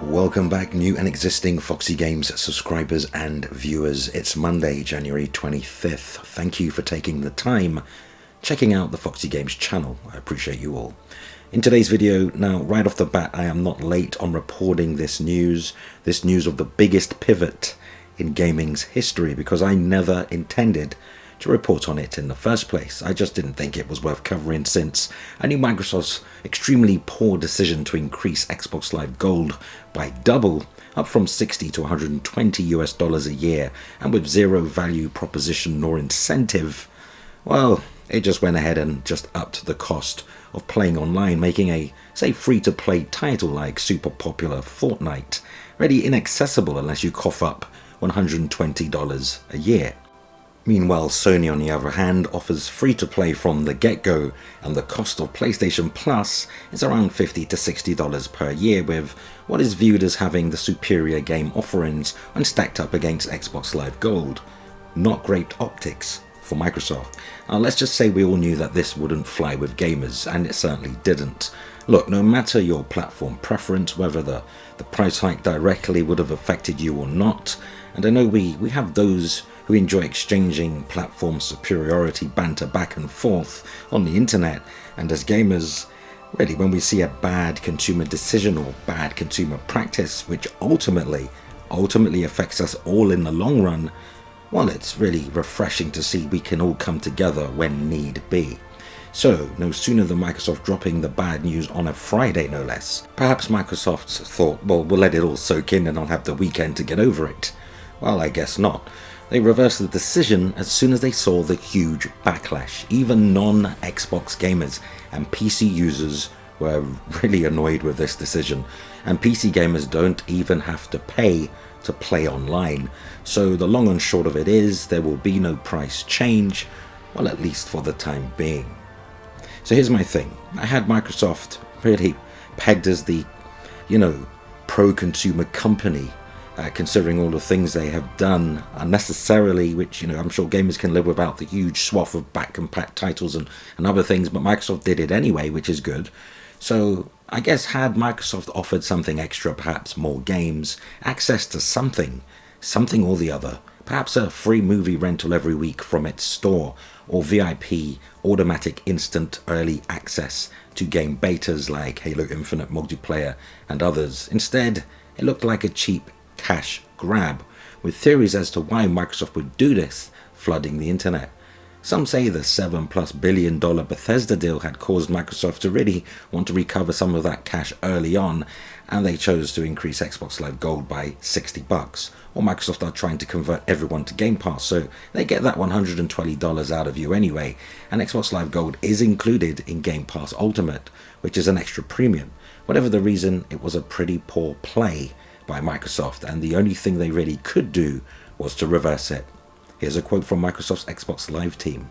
Welcome back, new and existing Foxy Games subscribers and viewers. It's Monday, January 25th. Thank you for taking the time checking out the Foxy Games channel. I appreciate you all. In today's video, now right off the bat, I am not late on reporting this news of the biggest pivot in gaming's history, because I never intended to report on it in the first place. I just didn't think it was worth covering, since I knew Microsoft's extremely poor decision to increase Xbox Live Gold by double, up from $60 to $120 a year, and with zero value proposition nor incentive. Well, it just went ahead and just upped the cost of playing online, making a, say, free-to-play title like super popular Fortnite really inaccessible unless you cough up $120 a year. Meanwhile, Sony, on the other hand, offers free-to-play from the get-go, and the cost of PlayStation Plus is around $50 to $60 per year, with what is viewed as having the superior game offerings when stacked up against Xbox Live Gold. Not great optics for Microsoft. Now, let's just say we all knew that this wouldn't fly with gamers, and it certainly didn't. Look, no matter your platform preference, whether the price hike directly would have affected you or not, and I know we have those who enjoy exchanging platform superiority banter back and forth on the internet, and as gamers, really, when we see a bad consumer decision or bad consumer practice which ultimately affects us all in the long run, well, it's really refreshing to see we can all come together when need be. So, no sooner than Microsoft dropping the bad news on a Friday, no less, perhaps Microsoft thought, well, we'll let it all soak in and I'll have the weekend to get over it. Well, I guess not. They reversed the decision as soon as they saw the huge backlash. Even non-Xbox gamers and PC users were really annoyed with this decision, and PC gamers don't even have to pay to play online. So the long and short of it is, there will be no price change, well, at least for the time being. So here's my thing. I had Microsoft really pegged as the, pro-consumer company, considering all the things they have done unnecessarily, which, I'm sure gamers can live without the huge swath of back-compat titles and other things, but Microsoft did it anyway, which is good. So I guess had Microsoft offered something extra, perhaps more games, access to something or the other, perhaps a free movie rental every week from its store, or VIP automatic instant early access to game betas like Halo Infinite multiplayer and others. Instead, it looked like a cheap cash grab, with theories as to why Microsoft would do this flooding the internet. Some say the $7+ billion Bethesda deal had caused Microsoft to really want to recover some of that cash early on, and they chose to increase Xbox Live Gold by $60. Or Microsoft are trying to convert everyone to Game Pass, so they get that $120 out of you anyway, and Xbox Live Gold is included in Game Pass Ultimate, which is an extra premium. Whatever the reason, it was a pretty poor play by Microsoft, and the only thing they really could do was to reverse it. Here's a quote from Microsoft's Xbox Live team.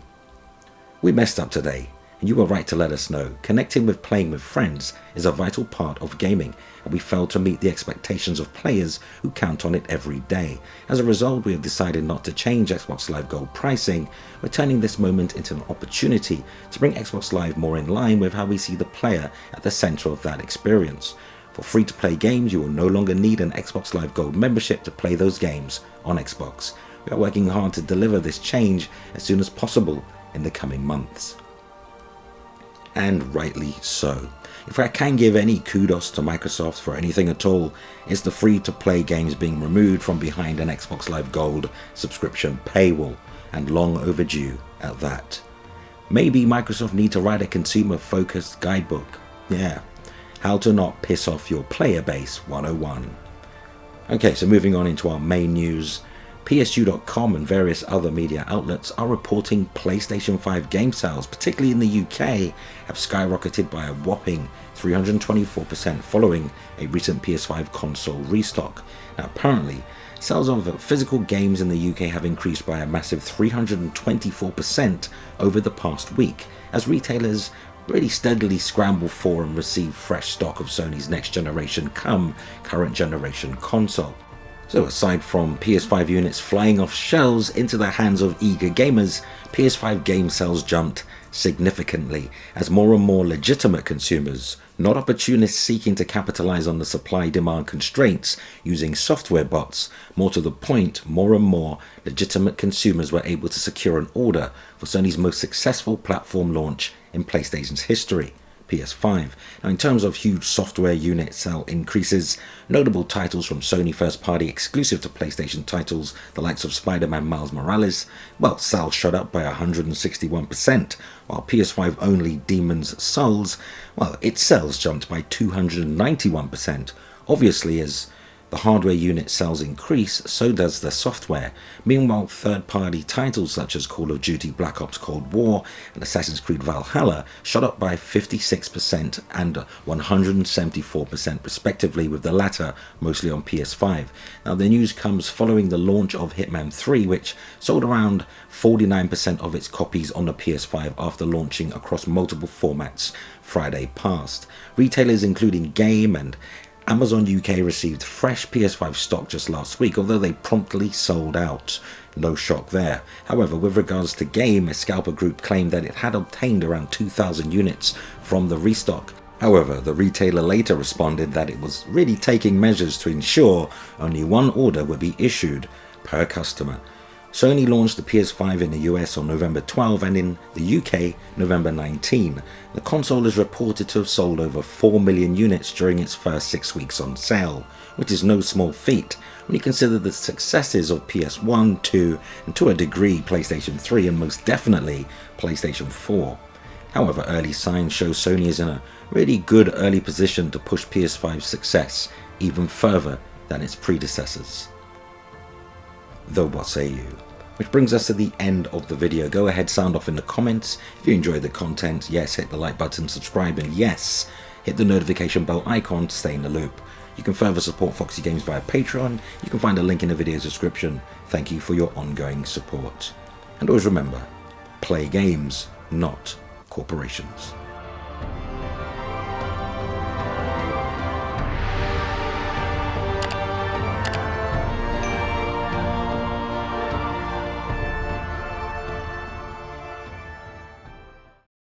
"We messed up today, and you were right to let us know. Connecting with playing with friends is a vital part of gaming, and we failed to meet the expectations of players who count on it every day. As a result, we have decided not to change Xbox Live Gold pricing. We're turning this moment into an opportunity to bring Xbox Live more in line with how we see the player at the center of that experience. For free-to-play games, you will no longer need an Xbox Live Gold membership to play those games on Xbox. We are working hard to deliver this change as soon as possible in the coming months." And rightly so. If I can give any kudos to Microsoft for anything at all, it's the free-to-play games being removed from behind an Xbox Live Gold subscription paywall, and long overdue at that. Maybe Microsoft need to write a consumer-focused guidebook. Yeah, how to not piss off your player base 101. Okay, so moving on into our main news. PSU.com and various other media outlets are reporting PlayStation 5 game sales, particularly in the UK, have skyrocketed by a whopping 324% following a recent PS5 console restock. Now, apparently, sales of physical games in the UK have increased by a massive 324% over the past week, as retailers really steadily scramble for and receive fresh stock of Sony's next generation current generation console. So aside from PS5 units flying off shelves into the hands of eager gamers, PS5 game sales jumped significantly as more and more legitimate consumers, not opportunists seeking to capitalize on the supply-demand constraints using software bots, more to the point, more and more legitimate consumers were able to secure an order for Sony's most successful platform launch in PlayStation's history, PS5. Now, in terms of huge software unit sale increases, notable titles from Sony first-party exclusive to PlayStation titles, the likes of Spider-Man Miles Morales, well, sales shot up by 161%, while PS5-only Demon's Souls, well, its sales jumped by 291%. Obviously, as the hardware unit sales increase, so does the software. Meanwhile, third-party titles such as Call of Duty Black Ops Cold War and Assassin's Creed Valhalla shot up by 56% and 174% respectively, with the latter mostly on PS5. Now, the news comes following the launch of Hitman 3, which sold around 49% of its copies on the PS5 after launching across multiple formats Friday past. Retailers including Game and Amazon UK received fresh PS5 stock just last week, although they promptly sold out. No shock there. However, with regards to Game, a scalper group claimed that it had obtained around 2,000 units from the Restock. However, the retailer later responded that it was really taking measures to ensure only one order would be issued per customer. Sony launched the PS5 in the US on November 12 and in the UK November 19. The console is reported to have sold over 4 million units during its first 6 weeks on sale, which is no small feat when you consider the successes of PS1, 2 and to a degree PlayStation 3 and most definitely PlayStation 4. However, early signs show Sony is in a really good early position to push PS5's success even further than its predecessors. Though what say you? Which brings us to the end of the video. Go ahead, sound off in the comments. If you enjoyed the content, yes, hit the like button, subscribe, and yes, hit the notification bell icon to stay in the loop. You can further support Foxy Games via Patreon. You can find a link in the video's description. Thank you for your ongoing support. And always remember, play games, not corporations.